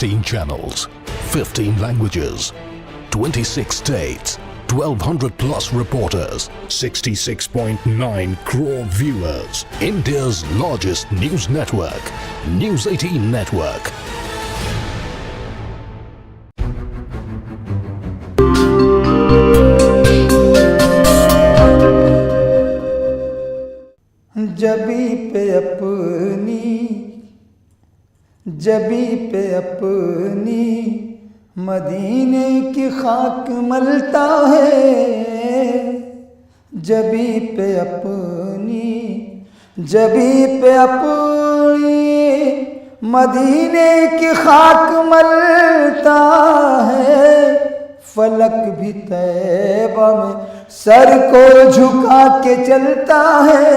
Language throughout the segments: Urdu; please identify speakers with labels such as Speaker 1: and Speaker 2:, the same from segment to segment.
Speaker 1: 16 channels, 15 languages, 26 states, 1200 plus reporters, 66.9 crore viewers. India's largest news network, News 18 Network.
Speaker 2: جبی پہ اپنی مدینے کی خاک ملتا ہے، جبی پہ اپنی مدینے کی خاک ملتا ہے، فلک بھی طیبہ میں سر کو جھکا کے چلتا ہے،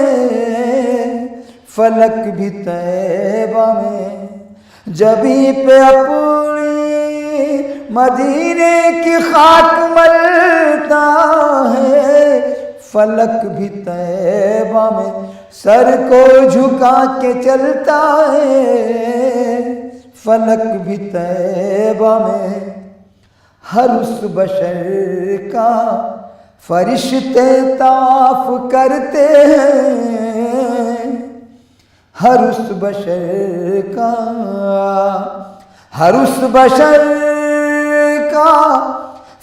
Speaker 2: فلک بھی طیبہ میں جبی پہ اپنی مدینے کی خاک ملتا ہے، فلک بھی طیبہ میں سر کو جھکا کے چلتا ہے، فلک بھی طیبہ میں ہر اس بشر کا فرشتے طواف کرتے ہیں، ہر اس بشر کا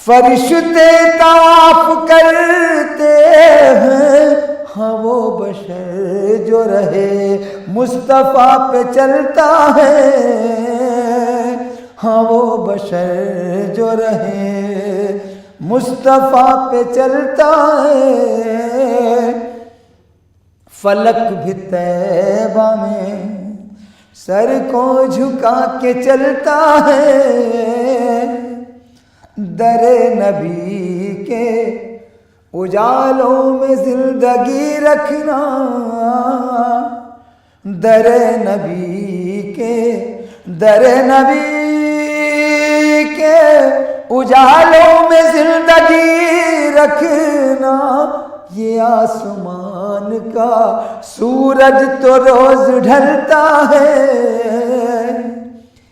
Speaker 2: فرشتے طواف کرتے ہیں، ہاں وہ بشر جو رہے مصطفیٰ پہ چلتا ہے، ہاں وہ بشر جو رہے مصطفیٰ پہ چلتا ہے، فلک بھی طیبہ میں سر کو جھکا کے چلتا ہے، در نبی کے اجالوں میں زندگی رکھنا، در نبی کے اجالوں میں زندگی رکھنا، یہ آسمان کا سورج تو روز ڈھلتا ہے،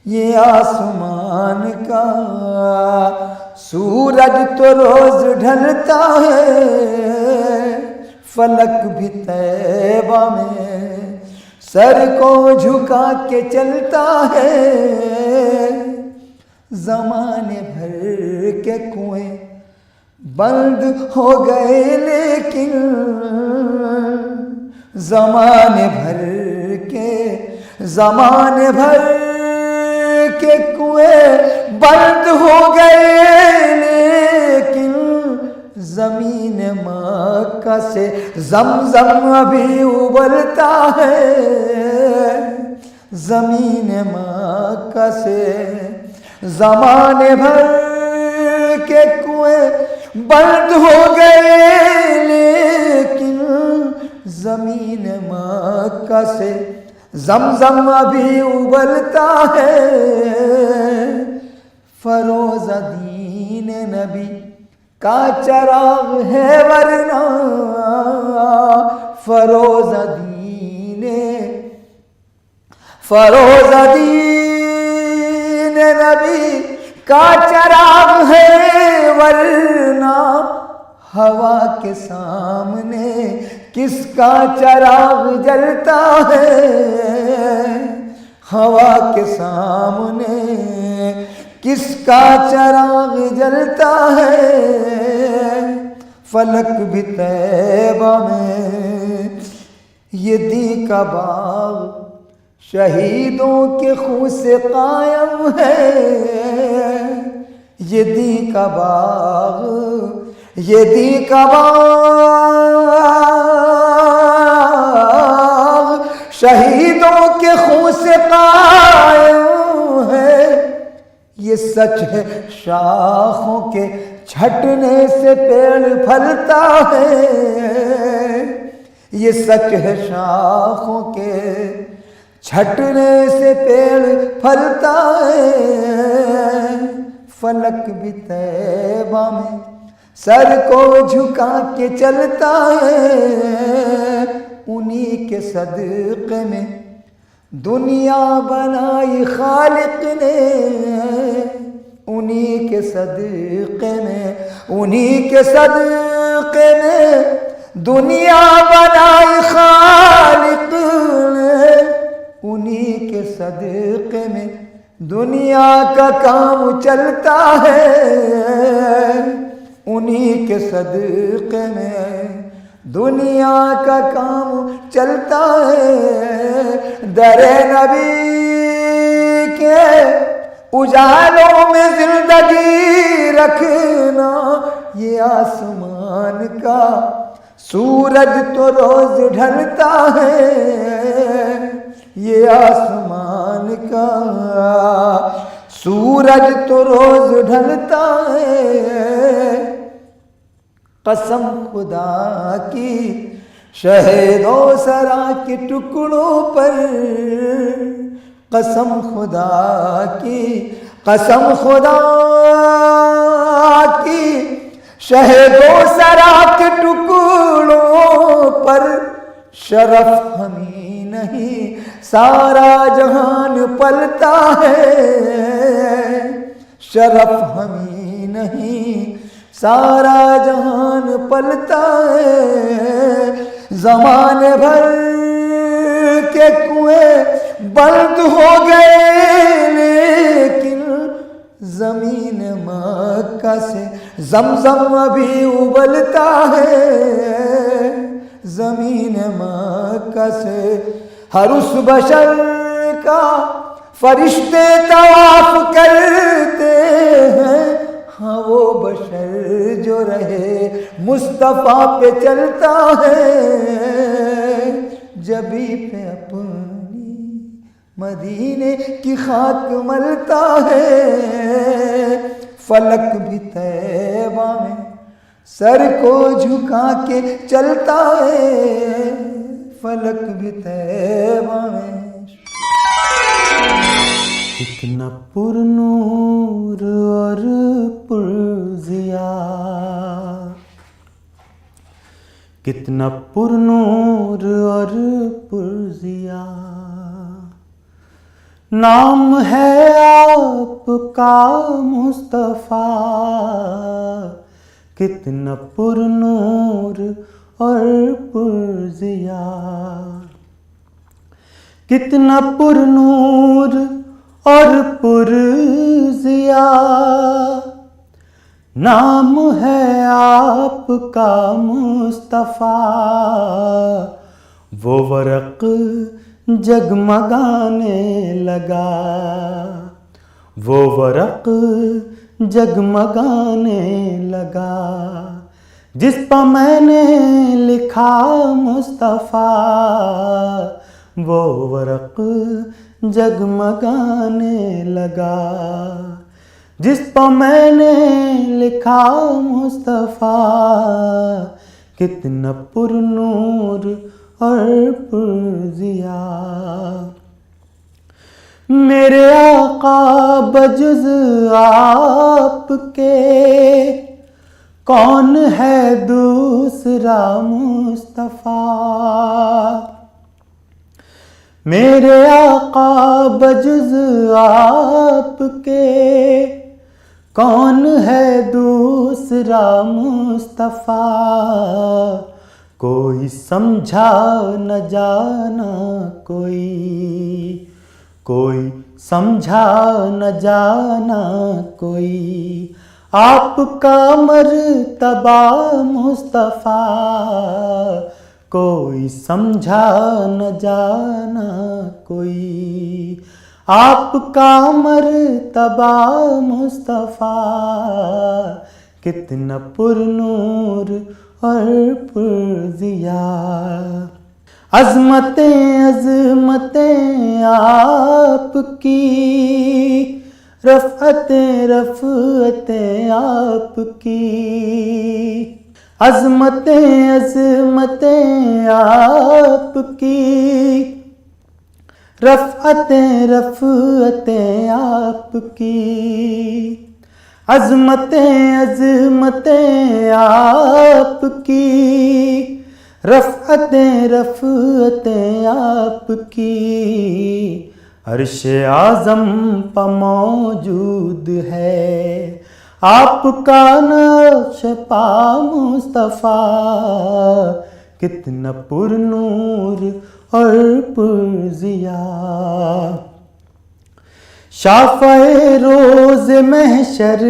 Speaker 2: یہ آسمان کا سورج تو روز ڈھلتا ہے، فلک بھی طیبہ میں سر کو جھکا کے چلتا ہے، زمانے بھر کے کنویں بند ہو گئے لیکن زمانے بھر کے کنویں بند ہو گئے لیکن زمین مکہ سے زمزم ابھی ابلتا ہے، زمین مکہ سے زمانے بھر کے کنویں بند ہو گئے لیکن زمین مکہ سے زمزم ابھی ابلتا ہے، فروز دین نبی کا چراغ ہے ورنہ، فروز دین نبی کا چراغ ہے ورنہ، ہوا کے سامنے کس کا چراغ جلتا ہے، ہوا کے سامنے کس کا چراغ جلتا ہے، فلک بھی طیبہ میں یہ دی کا باغ شہیدوں کے خون سے قائم ہے، یہ دی کا باغ شہیدوں کے خون سے قائم ہے، یہ سچ ہے شاخوں کے چھٹنے سے پیڑ پھلتا ہے، یہ سچ ہے شاخوں کے چھٹنے سے پیڑ پھلتا ہے، فلک بھی طیبہ میں سر کو جھکا کے چلتا ہے، انہی کے صدقے میں دنیا بنائی خالق نے انہی کے صدقے میں، انہی کے صدقے میں دنیا بنائی خالق نے، انہی کے صدقے میں دنیا کا کام چلتا ہے، انہی کے صدقے میں دنیا کا کام چلتا ہے۔ در نبی کے اجالوں میں زندگی رکھنا، یہ آسمان کا سورج تو روز ڈھلتا ہے، یہ آسمان کا سورج تو روز ڈھلتا ہے۔ قسم خدا کی شہد و سرا کے ٹکڑوں پر، قسم خدا کی، قسم خدا کی شہد و سرا کے ٹکڑوں پر، شرف ہمیں نہیں سارا جہان پلتا ہے، شرف ہمیں نہیں سارا جہان پلتا ہے۔ زمانے بھر کے کنویں بند ہو گئے لیکن زمین مکہ سے زمزم ابھی ابلتا ہے، زمین مکہ سے ہر اس بشر کا فرشتے طواف کرتے ہیں، ہاں وہ بشر جو رہے مصطفیٰ پہ چلتا ہے، جبھی پہ اپنی مدینے کی خاک ملتا ہے۔ فلک بھی طیبہ میں سر کو جھکا کے چلتا ہے، فلک بھی طیبہ میں۔
Speaker 3: کتنا پر نور اور پر ضیا، کتنا پر نور اور پر ضیا، نام ہے آپ کا مصطفیٰ، کتنا پر نور اور پر ضیا، کتنا پر نور اور پر ضیا، نام ہے آپ کا مصطفیٰ، وہ ورق جگمگانے لگا، وہ ورق جگمگانے لگا، جس پر میں نے لکھا مصطفیٰ، وہ ورق جگمگانے لگا، جس پر میں نے لکھا مصطفیٰ، کتنا پر نور اور پر ضیا۔ میرے آقا بجز آپ کے کون ہے دوسرا مصطفیٰ، میرے آقا بجز آپ کے کون ہے دوسرا مصطفیٰ، کوئی سمجھا نہ جانا کوئی سمجھا نہ جانا کوئی، آپ کا مرتبہ مصطفیٰ، کوئی سمجھا نہ جانا کوئی، آپ کا مرتبہ مصطفیٰ، کتنا پر نور اور پر ضیا۔ عظمتیں عظمتیں آپ کی، رفعتیں رفعتیں آپ کی، عظمتیں عظمتیں آپ کی، رفعتیں رفعتیں آپ کی، عظمتیں عظمتیں آپ کی، رفعتیں رفعتیں آپ کی عرش اعظم پہ موجود ہے، آپ کا نقش پا مصطفیٰ کتنا پر نور اور پر ضیاء، شافع روز محشر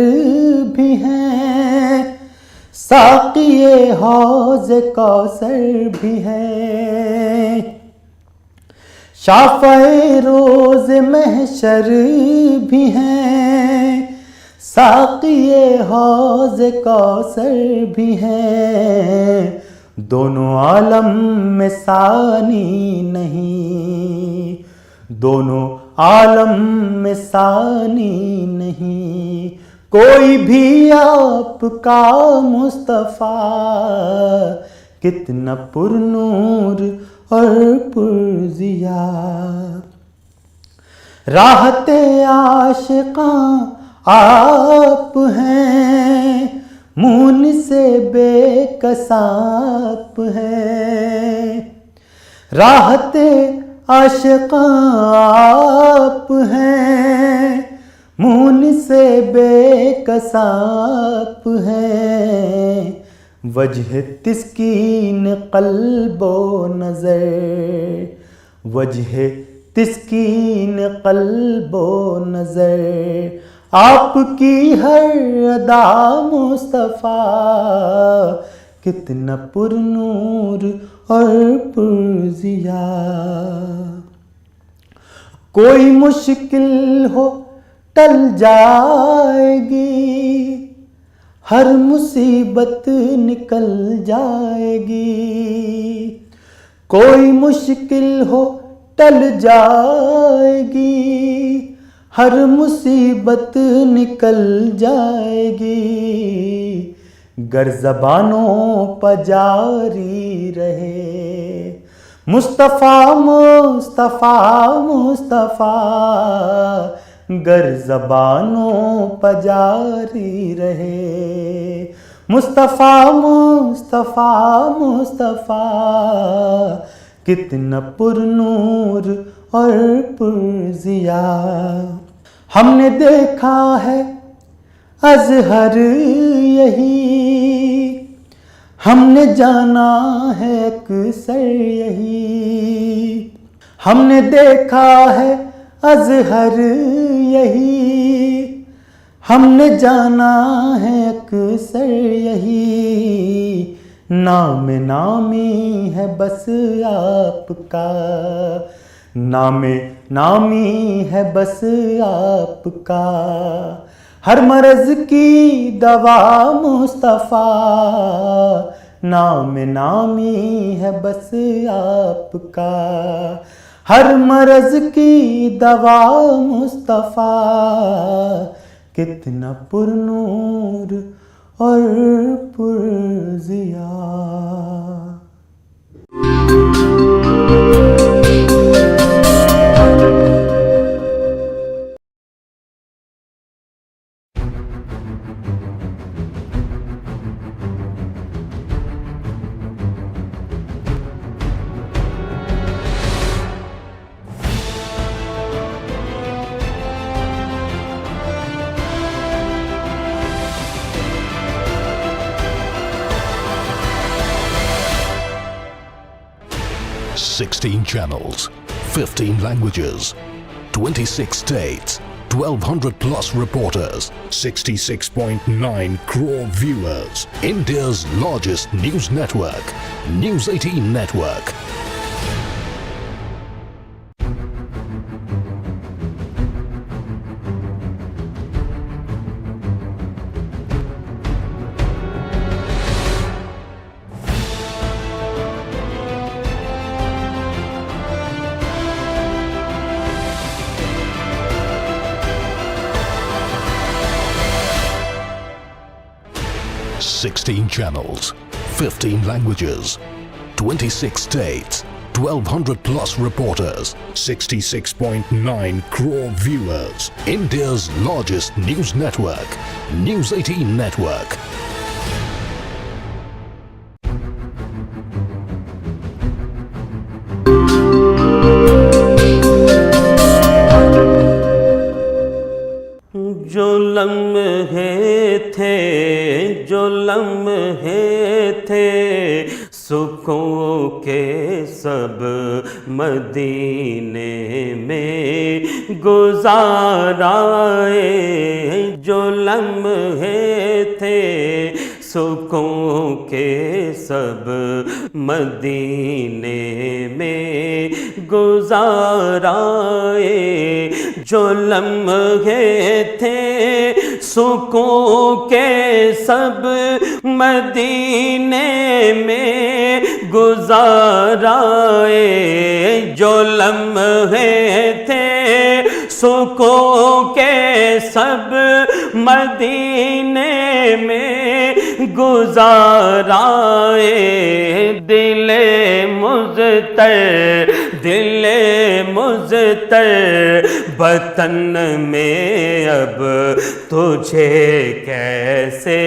Speaker 3: بھی ہیں، ساقی حوض کوثر بھی ہے، شافع روز محشر بھی ہیں، ساقی حوض کوثر بھی ہیں، دونوں عالم میں ثانی نہیں، دونوں عالم میں ثانی نہیں، کوئی بھی آپ کا مصطفیٰ کتنا پر نور اور پر ضیاء، راحت عاشقاں آپ ہیں، مون سے بے کساپ ہیں، راحت عاشقاں آپ ہیں، مون سے بے کساپ ہیں، وجہ تسکین قلب و نظر، وجہ تسکین قلب و نظر، آپ کی ہر ادا مصطفیٰ کتنا پر نور اور پر ضیاء، کوئی مشکل ہو ٹل جائے گی، ہر مصیبت نکل جائے گی، کوئی مشکل ہو ٹل جائے گی، ہر مصیبت نکل جائے گی، گر زبانوں پہ جاری رہے مصطفیٰ مصطفیٰ مصطفیٰ، گر زبانوں پہ جاری رہے مصطفیٰ مصطفیٰ مصطفیٰ کتنا پر نور اور پر ضیاء، ہم نے دیکھا ہے اظہر یہی، ہم نے جانا ہے اکثر یہی، ہم نے دیکھا ہے اظہر یہی، ہم نے جانا ہے اکثر یہی، نام نامی ہے بس آپ کا، نام نامی ہے بس آپ کا، ہر مرض کی دوا مصطفیٰ، نام نامی ہے بس آپ کا، ہر مرض کی دوا مصطفیٰ کتنا پر نور اور پر Zia.
Speaker 1: Sixteen channels, 15 languages, 26 states, 1,200 plus reporters, 66.9 crore viewers. India's largest news network, News 18 Network. Sixteen channels, 15 languages, 26 states, 1,200 plus reporters, 66.9 crore viewers. India's largest news network, News 18 Network.
Speaker 4: لمحے تھے، جو لمحے تھے سکون کے سب مدینے میں گزارائے، جو لمحے تھے سکون کے سب مدینے میں گزارائے، جو لمحے تھے سکون کے سب مدینے میں گزارائے، جو لمحے تھے سکون کے سب مدینے میں گزارائے، دل مضطر دل مضطر وطن میں اب تجھے کیسے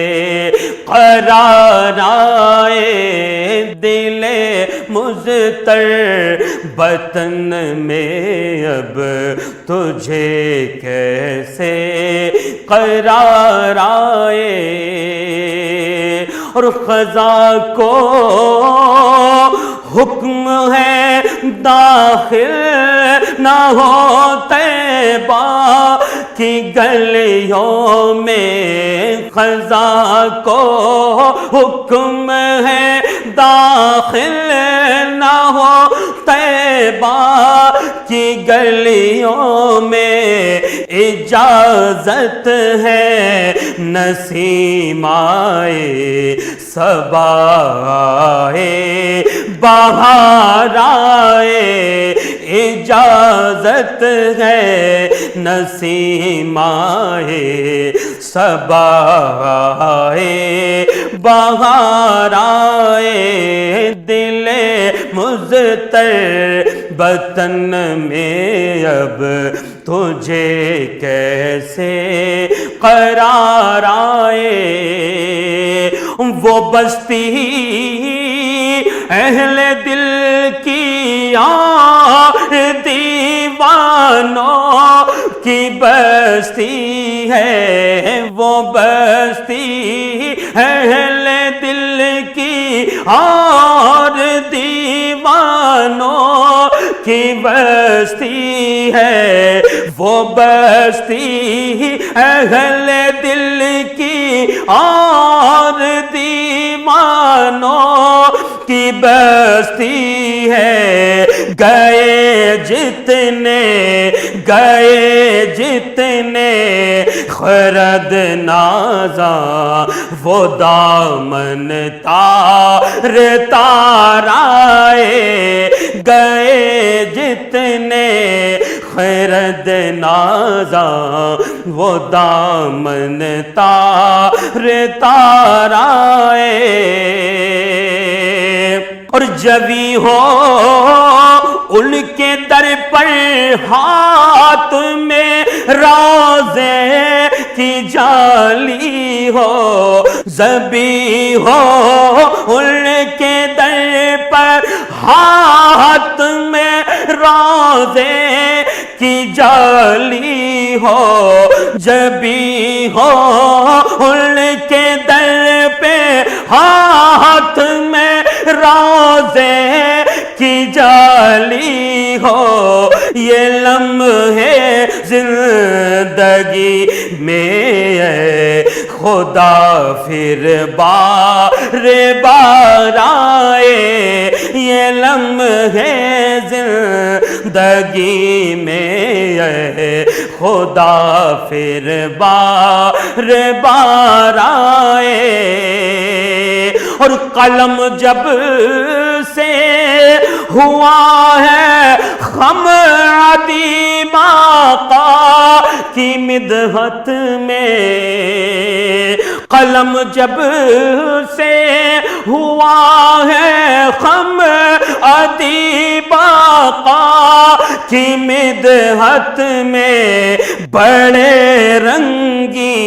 Speaker 4: قرار آئے، دل مضطر وطن میں اب تجھے کیسے قرار آئے، اور خزاں کو حکم ہے داخل نہ ہو طیبہ کی گلیوں میں، خزاں کو حکم ہے داخل نہ ہو طیبہ کی گلیوں میں، اجازت ہے نسیم آئے صبا آئے بہار آئے، اجازت ہے نسیم آئے صبا آئے بہار آئے، دل مضطر وطن میں اب تجھے کیسے قرار آئے، وہ بستی اہل دل کی یار دیوانوں کی بستی ہے، وہ بستی اہل دل کی اور دیوانوں کی بستی ہے، وہ بستی اہل دل کی اور دیوانوں کی بستی ہے، گئے جتنے خرد نازاں وہ دامن تار تار آئے، گئے جتنے خرد نازاں وہ دامن تار تار آئے، اور جبی ہو ان کے در پر ہاتھ میں روزے کی جالی ہو، زبی ہو ان کے در پر ہاتھ میں روزے کی جالی ہو، جبی ہو ان کے در پہ ہاتھ میں روزے کی جالی ہو، یہ لمحے زندگی میں اے خدا پھر بار بار آئے، یہ لمحے زندگی میں اے خدا پھر بار بار آئے، اور قلم جب سے ہوا ہے خم عدیم آقا کی مدحت میں، قلم جب سے ہوا ہے خم عدیم آقا کی مدحت میں، بڑے رنگی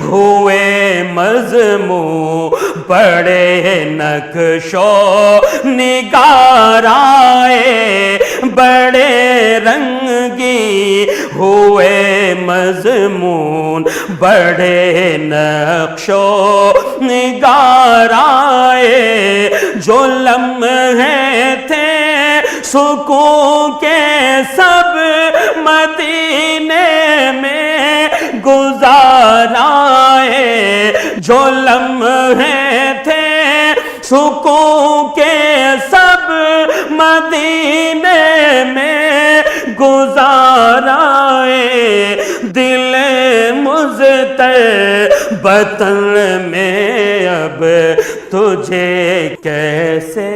Speaker 4: ہوئے مضمون، بڑے نقش و نگار آئے، بڑے رنگی ہوئے مضمون بڑے نقش و نگار آئے، جو لمحے تھے سکون کے سب مدینے میں گزار آئے، جو لمحے تھے سکون کے سب مدینے میں گزار آئے، دل مضطربتن میں اب تجھے کیسے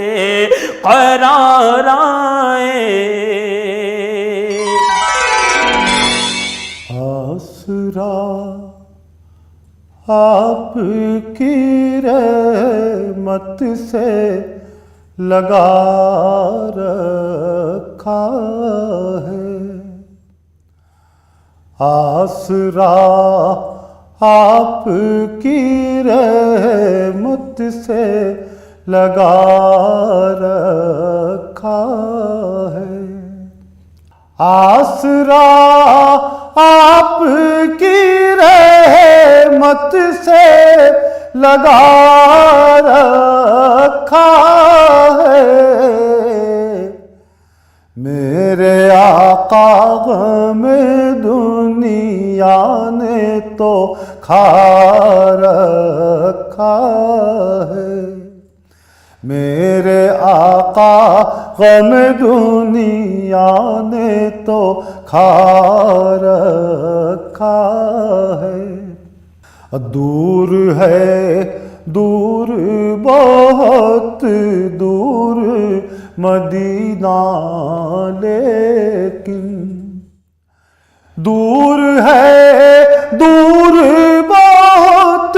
Speaker 4: قرار آئے۔
Speaker 3: آسرا آپ کی رحمت سے لگا رکھا ہے، آسرا آپ کی رحمت سے لگا رکھا ہے، آسرا آپ کی رحمت سے لگا رکھا ہے، میرے آقا غم دنیا نے تو کھا رکھا ہے، میرے آقا غم دنیا نے تو کھا رکھا ہے، دور ہے دور بہت دور مدینہ لیکن، دور ہے دور بہت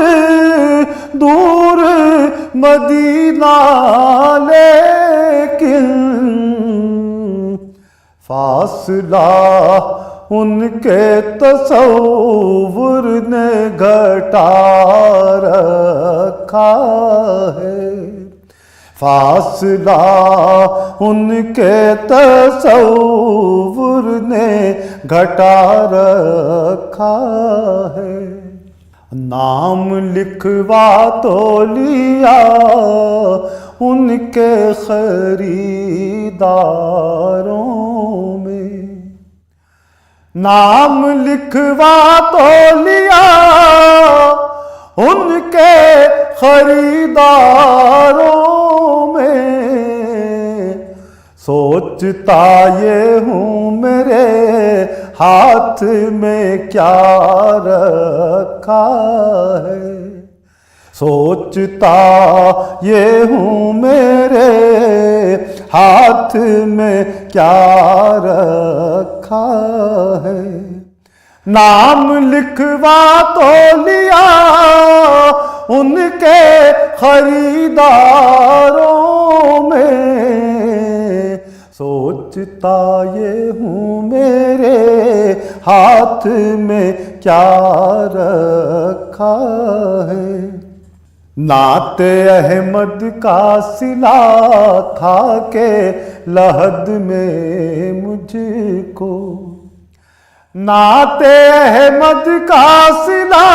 Speaker 3: دور مدینہ لیکن، فاصلہ ان کے تصور نے گھٹا رکھا ہے، فاصلہ ان کے تصور نے گھٹا رکھا ہے، نام لکھوا تو لیا ان کے خریداروں میں، نام لکھوا تو لیا ان کے خریداروں میں، سوچتا یہ ہوں میرے ہاتھ میں کیا رکھا ہے، سوچتا یہ ہوں میرے ہاتھ میں کیا رکھا ہے، نام لکھوا تو لیا ان کے خریداروں میں، سوچتا یہ ہوں میرے ہاتھ میں کیا رکھا ہے، نعت احمد کا صلہ تھا کہ لحد میں مجھ کو، نعت احمد کا صلہ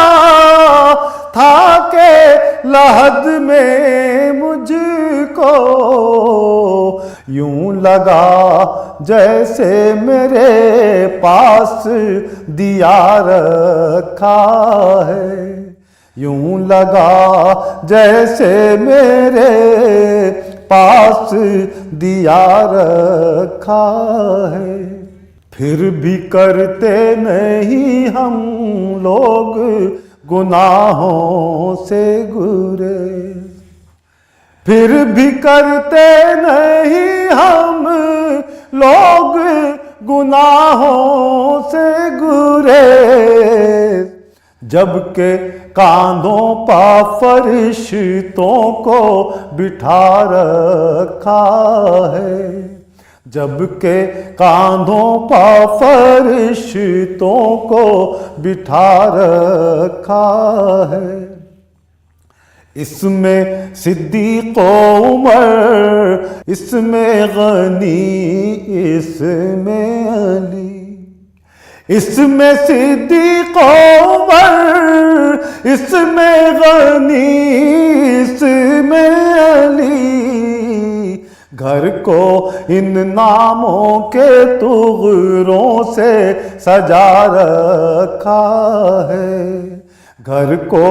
Speaker 3: تھا کہ لحد میں مجھ کو، یوں لگا جیسے میرے پاس دیا رکھا ہے، یوں لگا جیسے میرے پاس دیا رکھا ہے، پھر بھی کرتے نہیں ہم لوگ گناہوں سے گریز، پھر بھی کرتے نہیں ہم لوگ گناہوں سے گریز، جبکہ کاندھوں پا فرشتوں کو بٹھا رکھا ہے، جبکہ کاندھوں پا فرشتوں کو بٹھا رکھا ہے، اس میں صدیق و عمر، اس میں غنی، اس میں علی، اس میں صدیق عمر، اس میں غنی، اس میں علی، گھر کو ان ناموں کے طغروں سے سجا رکھا ہے، گھر کو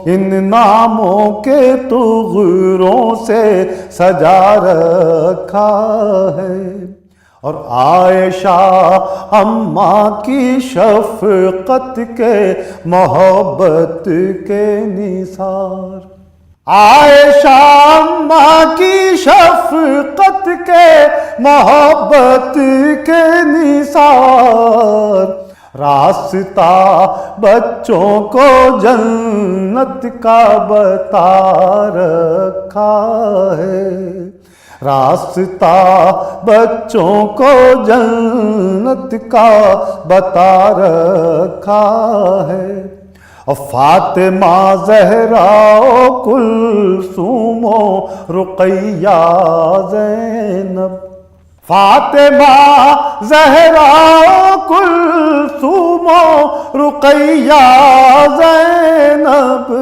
Speaker 3: ان ناموں کے طغروں سے سجا رکھا ہے۔ اور عائشہ اماں کی شفقت کے محبت کے نثار، عائشہ اماں کی شفقت کے محبت کے نثار، راستہ بچوں کو جنت کا بتا رکھا ہے، راستہ بچوں کو جنت کا بتا رکھا ہے۔ اور فاطمہ زہرا کلثوم رقیہ زینب، فاطمہ زہرا کلثوم رقیہ زینب،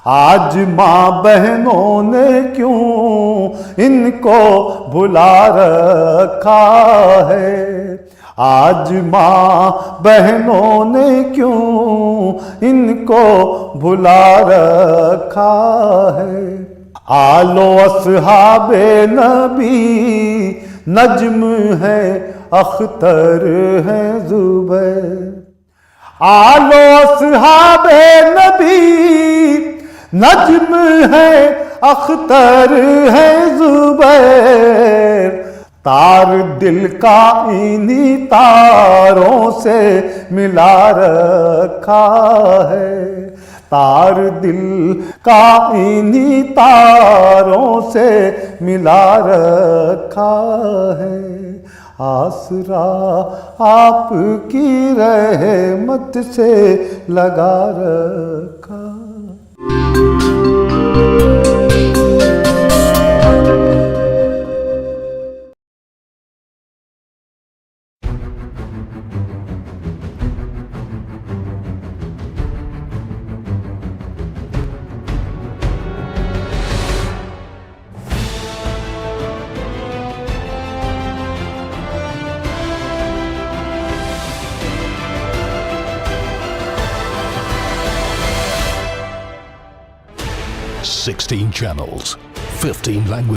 Speaker 3: آج ماں بہنوں نے کیوں ان کو بھلا رکھا ہے، آج ماں بہنوں نے کیوں ان کو بھلا رکھا ہے۔ آل و اصحاب نبی نجم ہے اختر ہے زبیر، آل و اصحاب نبی نجم ہے اختر ہے زبیر، تار دل کا انہی تاروں سے ملا رکھا ہے، تار دل کا انہی تاروں سے ملا رکھا ہے، آسرا آپ کی رحمت سے لگا رکھا۔
Speaker 1: Sixteen channels, 15 languages.